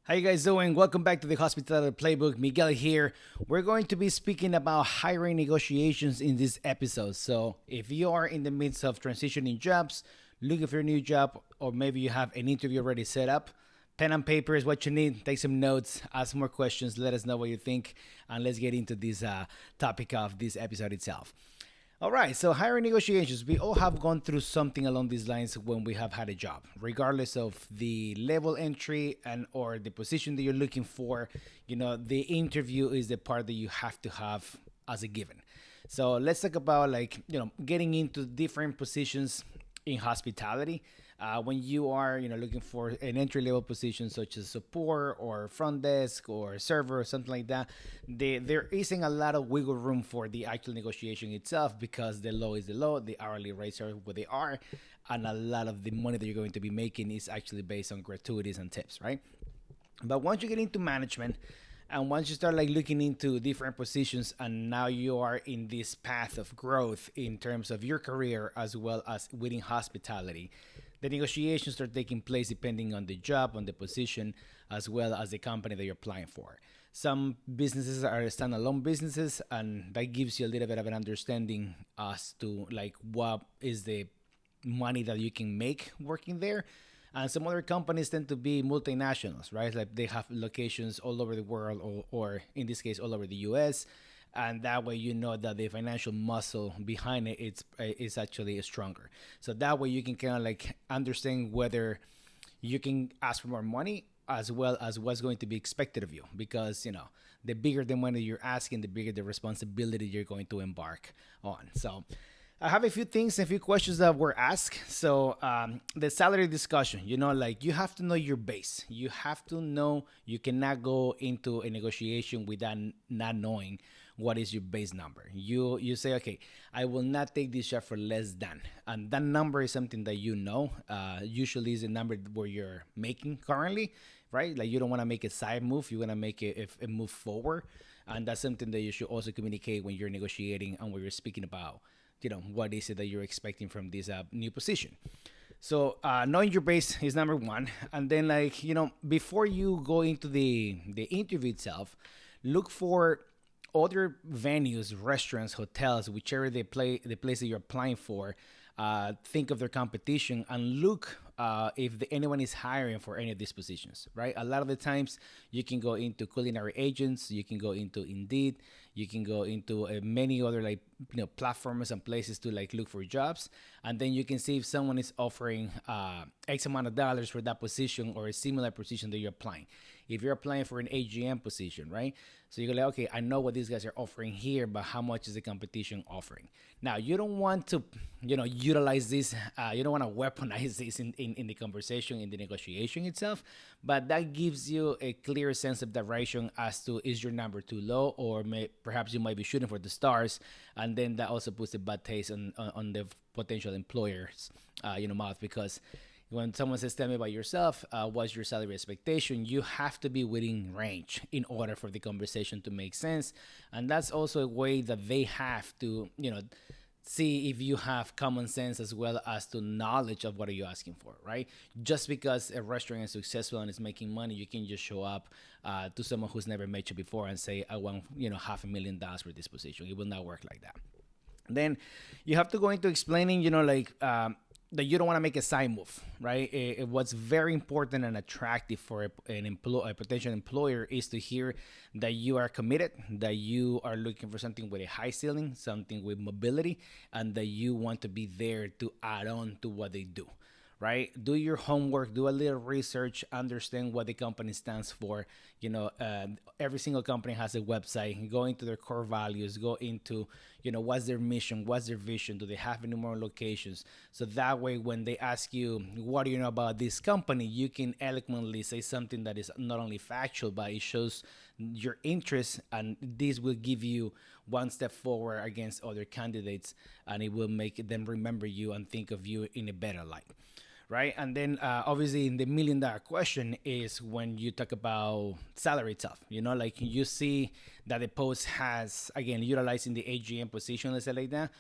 How you guys doing? Welcome back to the Hospitality Playbook. Miguel here. We're going to be speaking about hiring negotiations in this episode. So, if you are in the midst of transitioning jobs, looking for a new job, or maybe you have an interview already set up, pen and paper is what you need. Take some notes, ask more questions, let us know what you think, and let's get into this topic of this episode itself. All right, so hiring negotiations. We all have gone through something along these lines when we have had a job, regardless of the level entry and or the position that you're looking for. The interview is the part that you have to have as a given. So let's talk about getting into different positions in hospitality. When you are looking for an entry level position such as support or front desk or server or something like that, there isn't a lot of wiggle room for the actual negotiation itself because the law is the law, the hourly rates are what they are, and a lot of the money that you're going to be making is actually based on gratuities and tips, right? But once you get into management, and once you start looking into different positions, and now you are in this path of growth in terms of your career as well as within hospitality, the negotiations start taking place depending on the job, on the position, as well as the company that you're applying for. Some businesses are standalone businesses, and that gives you a little bit of an understanding as to what is the money that you can make working there. And some other companies tend to be multinationals, right? Like they have locations all over the world, or in this case, all over the US. And that way, you know that the financial muscle behind it is actually stronger. So that way, you can kind of understand whether you can ask for more money as well as what's going to be expected of you, because the bigger the money you're asking, the bigger the responsibility you're going to embark on. So I have a few things, a few questions that were asked. So the salary discussion, you have to know your base. You have to know you cannot go into a negotiation without not knowing what is your base number. You say, okay, I will not take this job for less than, and that number is something that usually is a number where you're making currently, right? Like you don't want to make a side move, you want to make a move forward, and that's something that you should also communicate when you're negotiating and when you're speaking about what is it that you're expecting from this new position. So knowing your base is number one, and then before you go into the interview itself, look for other venues, restaurants, hotels, whichever the place that you're applying for. Think of their competition and look if anyone is hiring for any of these positions, right? A lot of the times you can go into culinary agents, you can go into Indeed, you can go into many other platforms and places to look for jobs, and then you can see if someone is offering X amount of dollars for that position or a similar position that you're applying. If you're applying for an AGM position, right? So you go okay, I know what these guys are offering here, but how much is the competition offering? Now you don't want to, utilize this. You don't want to weaponize this in the conversation, in the negotiation itself, but that gives you a clear sense of direction as to is your number too low, or perhaps you might be shooting for the stars, and then that also puts a bad taste on the potential employers, mouth, because when someone says, tell me about yourself, what's your salary expectation, you have to be within range in order for the conversation to make sense. And that's also a way that they have to, see if you have common sense as well as to knowledge of what are you asking for, right? Just because a restaurant is successful and is making money, you can just show up to someone who's never met you before and say, I want, $500,000 for this position. It will not work like that. Then you have to go into explaining, that you don't want to make a side move, right? What's very important and attractive for a potential employer is to hear that you are committed, that you are looking for something with a high ceiling, something with mobility, and that you want to be there to add on to what they do, right? Do your homework, do a little research, understand what the company stands for. Every single company has a website. Go into their core values, go into, what's their mission, what's their vision, do they have any more locations? So that way, when they ask you, what do you know about this company, you can eloquently say something that is not only factual, but it shows your interest, and this will give you one step forward against other candidates, and it will make them remember you and think of you in a better light, right? And then obviously, the $1 million question is when you talk about salary itself. You see that the post has, again, utilizing the AGM position, let's say like that,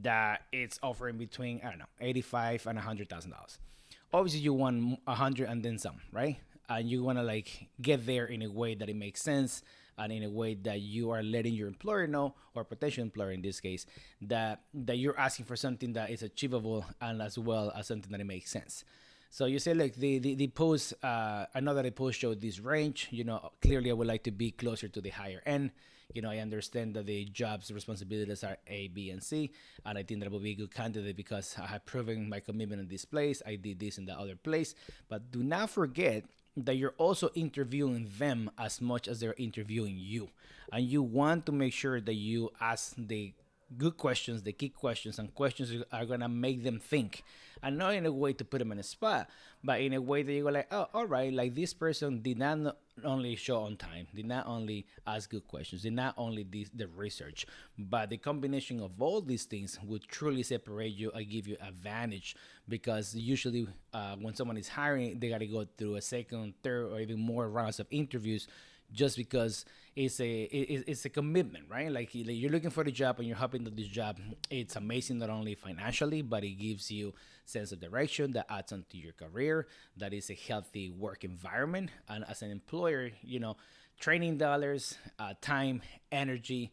that it's offering between, I don't know, 85 and $100,000. Obviously, you want 100 and then some, right? and you want to like get there in a way that it makes sense and in a way that you are letting your employer know, or potential employer in this case, that you're asking for something that is achievable and as well as something that it makes sense. So you say like the post, I know that the post showed this range. Clearly I would like to be closer to the higher end. I understand that the job's responsibilities are A, B, and C, and I think that I will be a good candidate because I have proven my commitment in this place. I did this in the other place. But do not forget that you're also interviewing them as much as they're interviewing you. And you want to make sure that you ask the good questions, the key questions, and questions that are gonna make them think, and not in a way to put them in a spot, but in a way that you go like, oh, all right, like this person did not only show on time, did not only ask good questions, did not only the research, but the combination of all these things would truly separate you and give you advantage. Because usually, when someone is hiring, they gotta go through a second, third, or even more rounds of interviews just because it's a commitment, right? Like you're looking for the job and you're hoping that this job, it's amazing not only financially, but it gives you sense of direction that adds on to your career, that is a healthy work environment. And as an employer, training dollars, time, energy,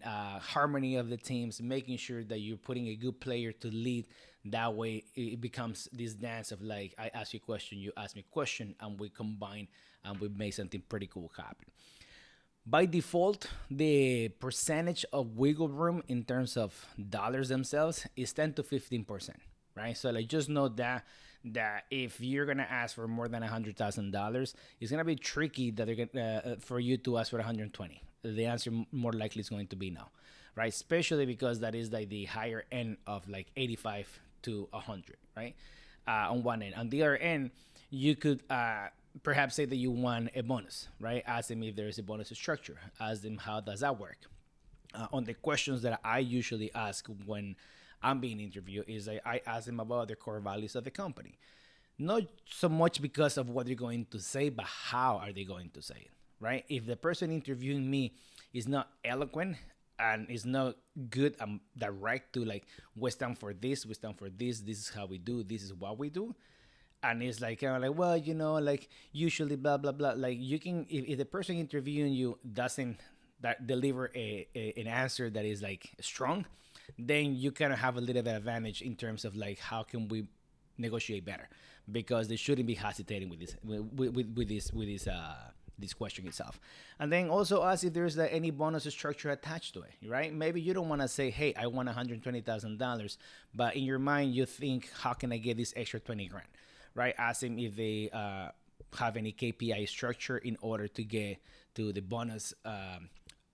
harmony of the teams, making sure that you're putting a good player to lead. That way it becomes this dance of like, I ask you a question, you ask me a question, and we combine and we make something pretty cool happen. By default, the percentage of wiggle room in terms of dollars themselves is 10 to 15%, right? So like just know that if you're gonna ask for more than $100,000, it's gonna be tricky that they're gonna for you to ask for 120. The answer more likely is going to be no, right? Especially because that is like the higher end of like 85 to 100, right? On one end. On the other end, you could perhaps say that you want a bonus, right? Ask them if there is a bonus structure. Ask them how does that work. On the questions that I usually ask when I'm being interviewed is I ask them about the core values of the company. Not so much because of what they're going to say, but how are they going to say it, right? If the person interviewing me is not eloquent and is not good and direct to like, we stand for this, this is how we do, this is what we do. And it's like, well, like usually blah, blah, blah. Like you can, if the person interviewing you doesn't deliver an answer that is like strong, then you kind of have a little bit of advantage in terms of like, how can we negotiate better? Because they shouldn't be hesitating with this question itself. And then also ask if there's any bonus structure attached to it, right? Maybe you don't want to say, hey, I want $120,000, but in your mind you think, how can I get this extra 20 grand, right? Ask them if they have any KPI structure in order to get to the bonus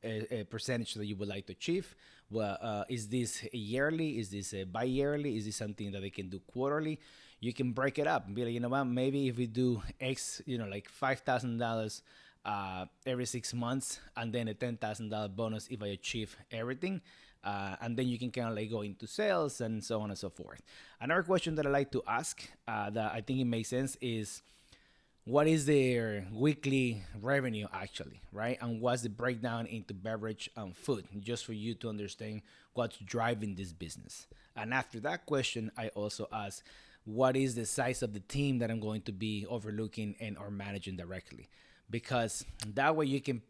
a percentage that you would like to achieve. Well, is this yearly? Is this bi-yearly? Is this something that they can do quarterly? You can break it up and be like, you know what, maybe if we do X, like $5,000 every 6 months, and then a $10,000 bonus if I achieve everything. And then you can kind of like go into sales and so on and so forth. Another question that I like to ask that I think it makes sense is, what is their weekly revenue actually, right? And what's the breakdown into beverage and food, just for you to understand what's driving this business. And after that question, I also ask, what is the size of the team that I'm going to be overlooking and or managing directly? Because that way you can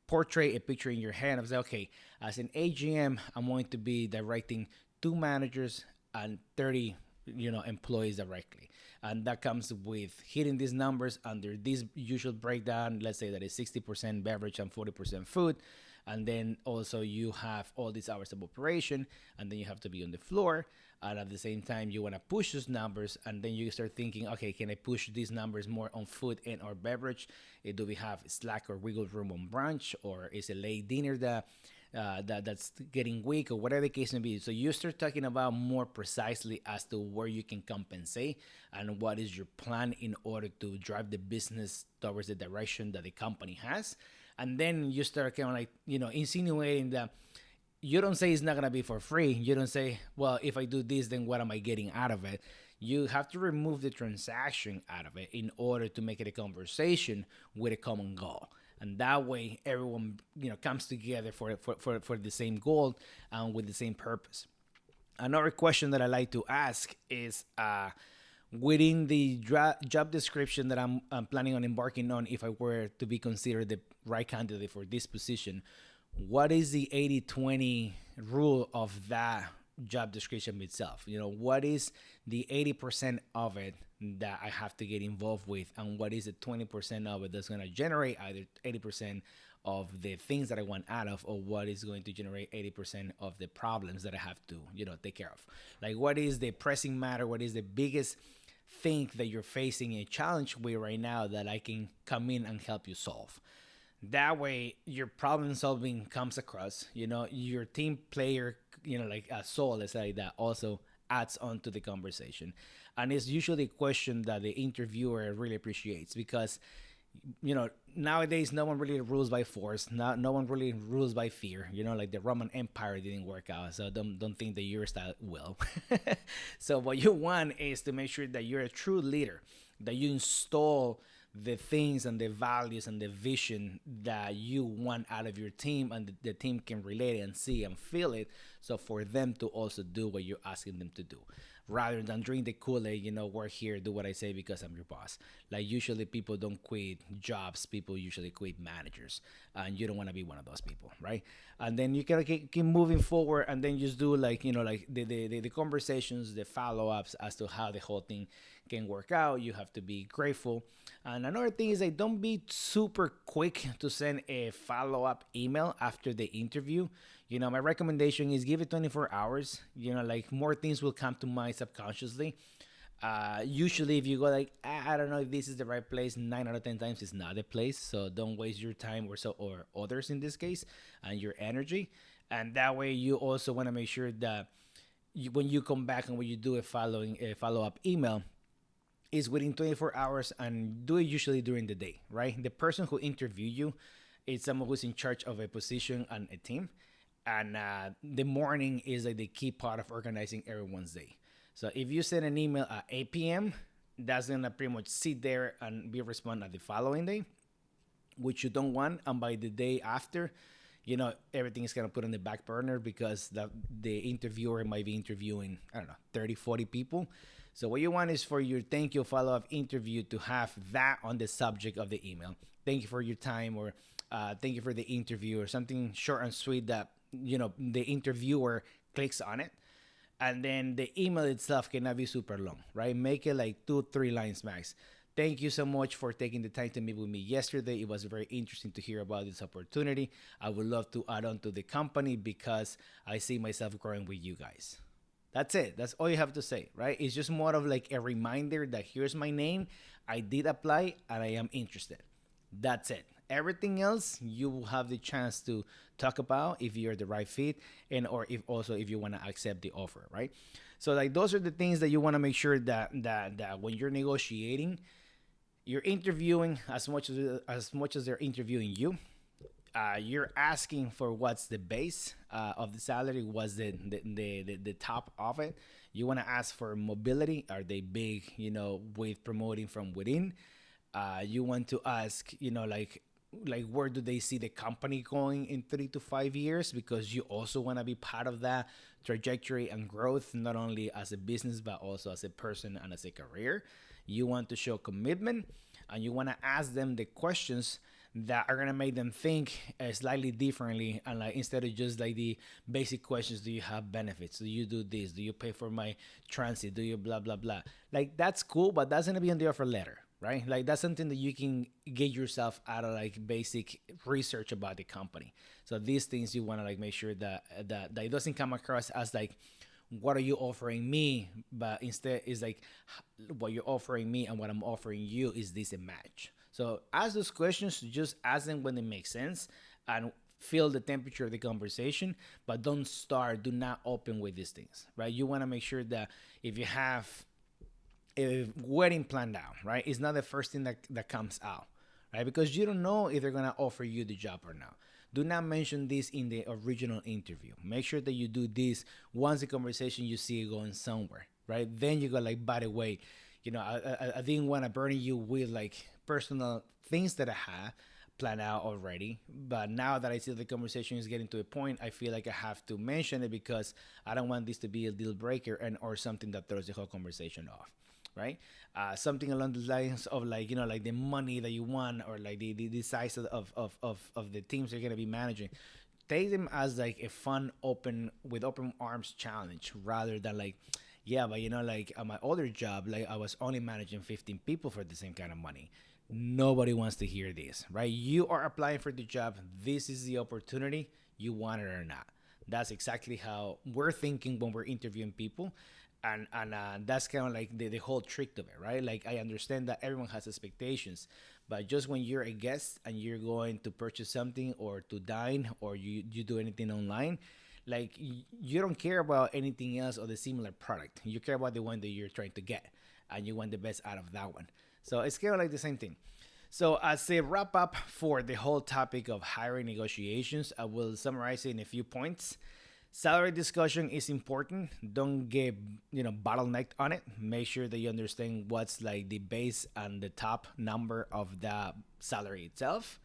portray a picture in your head of say, okay, as an AGM, I'm going to be directing 2 managers and 30 employees directly. And that comes with hitting these numbers under this usual breakdown. Let's say that is 60% beverage and 40% food. And then also you have all these hours of operation, and then you have to be on the floor. And at the same time, you want to push those numbers, and then you start thinking, okay, can I push these numbers more on food and or beverage? Do we have slack or wiggle room on brunch, or is it late dinner that's getting weak, or whatever the case may be? So you start talking about more precisely as to where you can compensate and what is your plan in order to drive the business towards the direction that the company has. And then you start kind of like, insinuating that you don't say it's not going to be for free. You don't say, well, if I do this, then what am I getting out of it? You have to remove the transaction out of it in order to make it a conversation with a common goal. And that way everyone, comes together for the same goal and with the same purpose. Another question that I like to ask is, within the job description that I'm planning on embarking on, if I were to be considered the right candidate for this position, what is the 80/20 rule of that job description itself? What is the 80% of it that I have to get involved with, and what is the 20% of it that's going to generate either 80% of the things that I want out of, or what is going to generate 80% of the problems that I have to, take care of. Like, what is the pressing matter? What is the biggest thing that you're facing a challenge with right now that I can come in and help you solve? That way your problem solving comes across, your team player, like a soul, let's say, that also adds on to the conversation. And it's usually a question that the interviewer really appreciates, because nowadays no one really rules by force. No one really rules by fear. Like the Roman Empire didn't work out, so don't think that your style will. So what you want is to make sure that you're a true leader, that you install the things and the values and the vision that you want out of your team, and the team can relate and see and feel it, so for them to also do what you're asking them to do, rather than drink the Kool-Aid, work here, do what I say because I'm your boss. Like, usually people don't quit jobs, people usually quit managers, and you don't want to be one of those people, right? And then you can keep moving forward, and then just do like, like the conversations, the follow-ups as to how the whole thing can work out. You have to be grateful. And another thing is, like, don't be super quick to send a follow-up email after the interview. My recommendation is give it 24 hours. Like, more things will come to mind subconsciously. Usually if you go like, I don't know if this is the right place, 9 out of 10 times it's not the place. So don't waste your time, or others in this case, and your energy. And that way you also want to make sure that when you come back and when you do a follow-up email, is within 24 hours, and do it usually during the day, right? The person who interviewed you is someone who's in charge of a position and a team. And the morning is like the key part of organizing everyone's day. So if you send an email at 8 p.m., that's going to pretty much sit there and be responded the following day, which you don't want. And by the day after, everything is going to put on the back burner, because the interviewer might be interviewing, I don't know, 30, 40 people. So what you want is for your thank you follow-up interview to have that on the subject of the email. Thank you for your time, or thank you for the interview, or something short and sweet that, the interviewer clicks on it. And then the email itself cannot be super long, right? Make it like 2-3 lines max. Thank you so much for taking the time to meet with me yesterday. It was very interesting to hear about this opportunity. I would love to add on to the company because I see myself growing with you guys. That's it. That's all you have to say, right? It's just more of like a reminder that here's my name. I did apply and I am interested. That's it. Everything else you will have the chance to talk about if you're the right fit, and or if you want to accept the offer, right? So like, those are the things that you want to make sure that when you're negotiating, you're interviewing as much as they're interviewing you. You're asking for what's the base of the salary, what's the top of it. You want to ask for mobility. Are they big, with promoting from within? You want to ask, like where do they see the company going in 3 to 5 years, because you also want to be part of that trajectory and growth, not only as a business but also as a person and as a career. You want to show commitment, and you want to ask them the questions that are gonna make them think slightly differently, and like, instead of just like the basic questions: do you have benefits, do you do this, do you pay for my transit, do you blah blah blah. Like, that's cool, but that's gonna be on the offer letter, right? Like, that's something that you can get yourself out of, like, basic research about the company. So these things you want to like make sure that it doesn't come across as like, what are you offering me, but instead is like, what you're offering me and what I'm offering you, is this a match? So ask those questions, just ask them when it makes sense, and feel the temperature of the conversation, but do not open with these things, right? You want to make sure that if you have a wedding planned out, right, it's not the first thing that comes out, right? Because you don't know if they're going to offer you the job or not. Do not mention this in the original interview. Make sure that you do this once the conversation you see it going somewhere, right? Then you go like, by the way, I didn't want to burden you with like personal things that I had planned out already, but now that I see the conversation is getting to a point, I feel like I have to mention it, because I don't want this to be a deal breaker or something that throws the whole conversation off. right? Something along the lines of like, like the money that you want, or like the size of the teams you're gonna be managing. Take them as like a fun, open arms challenge, rather than like, yeah, but like at my other job, like I was only managing 15 people for the same kind of money. Nobody wants to hear this, right? You are applying for the job. This is the opportunity. You want it or not. That's exactly how we're thinking when we're interviewing people. And that's kind of like the whole trick of it, right? Like, I understand that everyone has expectations, but just when you're a guest and you're going to purchase something or to dine, or you do anything online, like you don't care about anything else or the similar product. You care about the one that you're trying to get, and you want the best out of that one. So it's kind of like the same thing. So as a wrap up for the whole topic of hiring negotiations, I will summarize it in a few points. Salary discussion is important. Don't get bottlenecked on it. Make sure that you understand what's like the base and the top number of the salary itself.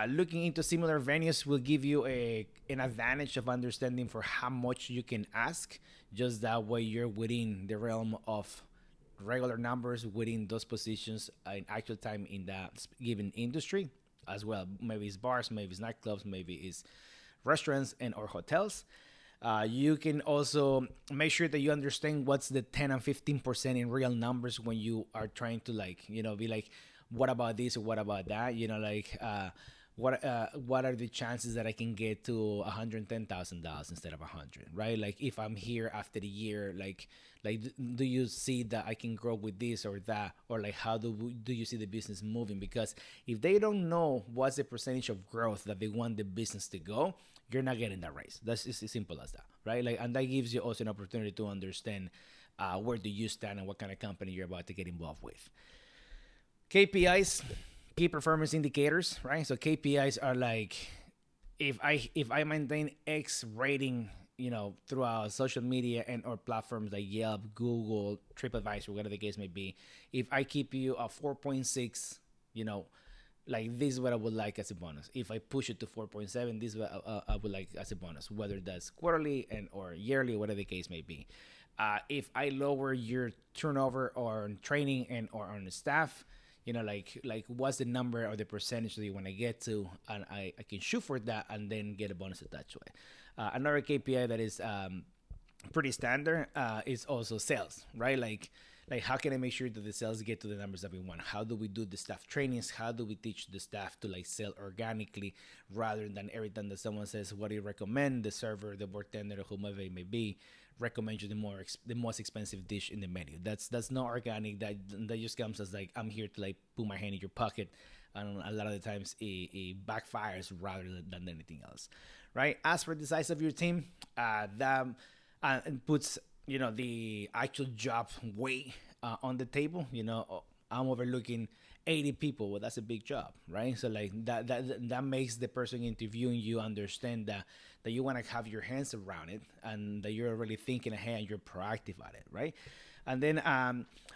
Looking into similar venues will give you an advantage of understanding for how much you can ask. Just that way, you're within the realm of regular numbers within those positions in actual time in that given industry as well. Maybe it's bars, maybe it's nightclubs, maybe it's restaurants and or hotels. You can also make sure that you understand what's the 10 and 15% in real numbers when you are trying to like, be like, what about this or what about that? What are the chances that I can get to $110,000 instead of 100, right? Like if I'm here after the year, like do you see that I can grow with this or that, or like how do you see the business moving? Because if they don't know what's the percentage of growth that they want the business to go, you're not getting that raise. That's just as simple as that, right? Like, and that gives you also an opportunity to understand where do you stand and what kind of company you're about to get involved with. KPIs, key performance indicators, right? So KPIs are like, if I maintain X rating, throughout social media and or platforms like Yelp, Google, TripAdvisor, whatever the case may be, if I keep you a 4.6, like this is what I would like as a bonus. If I push it to 4.7, this is what I would like as a bonus, whether that's quarterly and or yearly, whatever the case may be. If I lower your turnover on training and or on the staff, like what's the number or the percentage that you want to get to, and I can shoot for that and then get a bonus attached to it. Another KPI that is pretty standard is also sales, right? Like how can I make sure that the sales get to the numbers that we want? How do we do the staff trainings? How do we teach the staff to like sell organically, rather than every time that someone says, what do you recommend? The server, the bartender, or whomever it may be, recommend you the most expensive dish in the menu. That's not organic. That just comes as like, I'm here to like put my hand in your pocket, and a lot of the times it backfires rather than anything else, right? As for the size of your team, that puts the actual job weight on the table. I'm overlooking 80 people. Well, that's a big job, right? So like that makes the person interviewing you understand that you want to have your hands around it, and that you're really thinking ahead and you're proactive at it, right? And then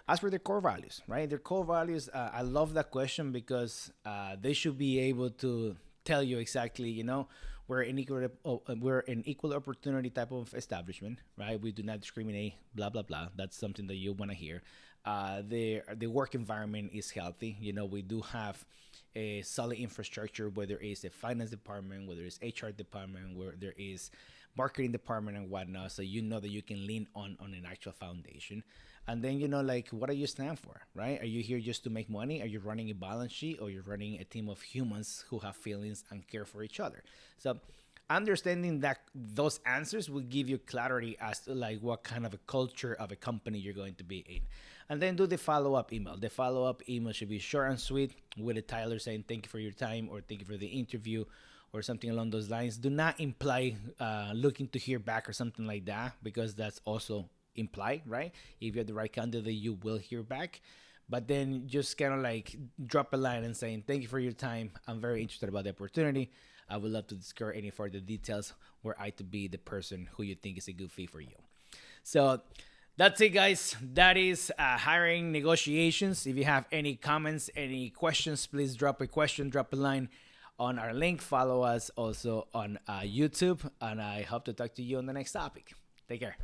as for the core values, right? The core values, I love that question, because they should be able to tell you exactly, we're an equal opportunity type of establishment, right? We do not discriminate, blah blah blah. That's something that you want to hear. The work environment is healthy. We do have a solid infrastructure, whether it's a finance department, whether it's HR department, where there is marketing department and whatnot. So that you can lean on an actual foundation. And then, like, what do you stand for, right? Are you here just to make money? Are you running a balance sheet, or you're running a team of humans who have feelings and care for each other? So understanding that those answers will give you clarity as to like what kind of a culture of a company you're going to be in. And then do the follow-up email. The follow-up email should be short and sweet, with a title saying thank you for your time, or thank you for the interview, or something along those lines. Do not imply looking to hear back or something like that, because that's also implied, right? If you have the right candidate, you will hear back. But then just kind of like drop a line and saying thank you for your time. I'm very interested about the opportunity. I would love to discuss any further details, were I to be the person who you think is a good fit for you. So that's it, guys. That is hiring negotiations. If you have any comments, any questions, please drop a question, drop a line on our link. Follow us also on YouTube, and I hope to talk to you on the next topic. Take care.